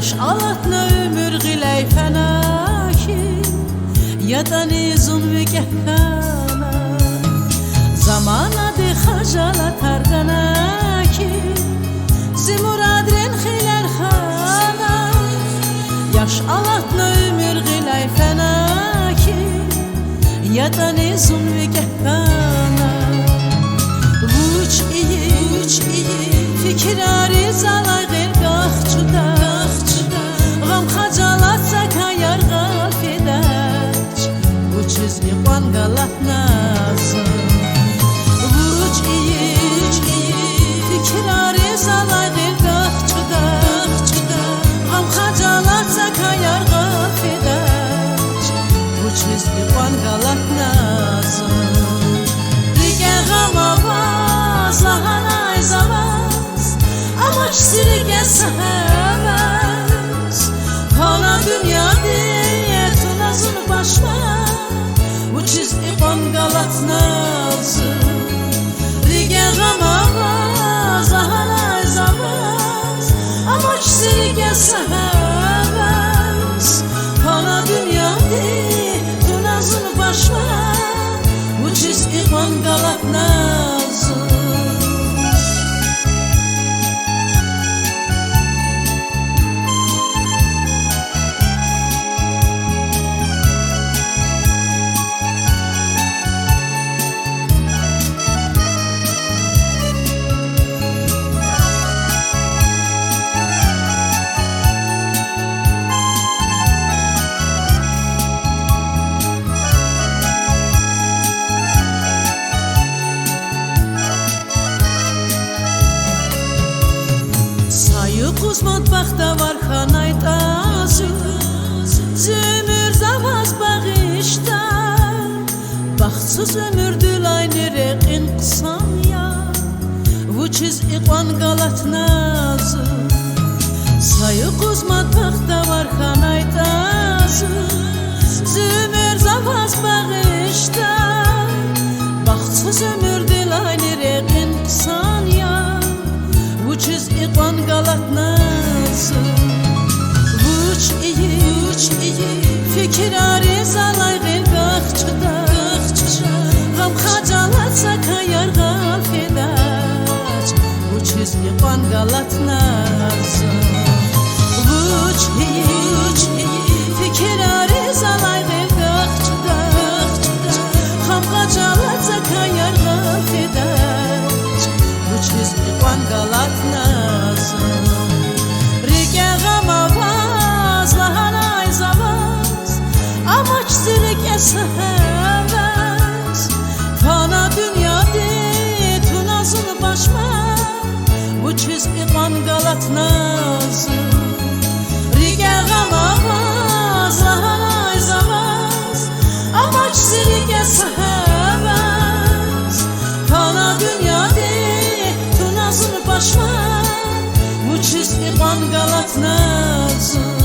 Yaş alatna ömür giley fenaki Yadani zulmü gehkana Zamana di hajalat arganaki Zimuradren khiler khana Yaş alatna ömür giley fenaki Yadani zulmü gehkana Uç iyi Fikirari zalay gel gahçuda Gam hacalatsa kayar gafedaç Bu çizgi qangalat nazım Uç iyi Fikirari zalay gel gahçuda Gam hacalatsa kayar gafedaç Bu çizgi qangalat nazım Rige gamavaz lahanay zavaz Amaç sirge sevmez Hala dünya diye tunazın başma Bu çizgi qangalat nazım Rige gamavaz lahanay zavaz Amaç sirge sevmez Hala dünya diye tunazın başma Bu çizgi qangalat nazım Kuz matbaqda var xanay tazı Zümür zavaz bağışda Baxtsız ömürdül aynı reqin qısan ya Bu çiz iqvan qalat nazı Sayı kuz matbaqda var xanay tazı Zümür zavaz bağışda Baxtsız ömürdül aynı reqin qısan ya Bu çiz iqvan qalat nazım Uç iyi Fikirari zalay gel gahçıda Gam hacalatsa kayar gafedaç Bu çiz iqvan qalat nazım Uç iyi Fikirari zalay gel gahçıda Gam hacalatsa kayar gafedaç Bu çiz iqvan qalat nazım Rige gamavaz lahanay zavaz Amaç sirge sevmez Fana dünya de tunazın başma Bu çiz iqvan qalat nazım Rige gamavaz lahanay zavaz Amaç sirge sevmez Fana dünya de tunazın başma Bu çiz iqvan qalat nazım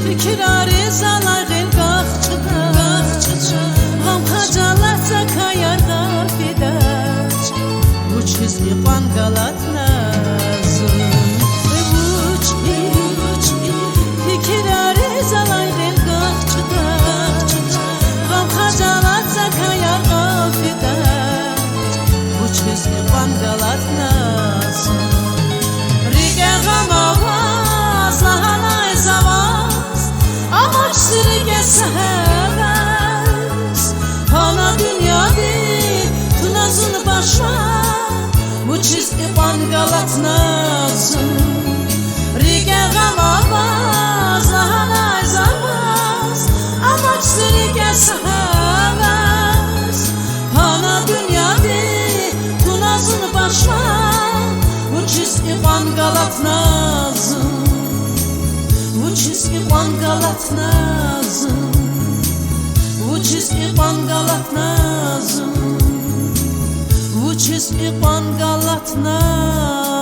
Fikirari zalay gel gahçıda Gam hacalatsa kayar gafedaç Bu çiz iqvan qalat nazım Uç Fikirari zalay gel gahçıda Gam hacalatsa kayar gafedaç Bu çiz iqvan qalat nazım Rige gamavaz lahanay zavaz Amaç sirge sevmez Hala dünya de tunazın başma Bu çiz iqvan qalat nazım Rige gamavaz lahanay zavaz Amaç sirge sevmez Hala dünya de tunazın başma galat nazım, bu çizgi galat nazım, bu çizgi galat nazım, bu çizgi galat nazım.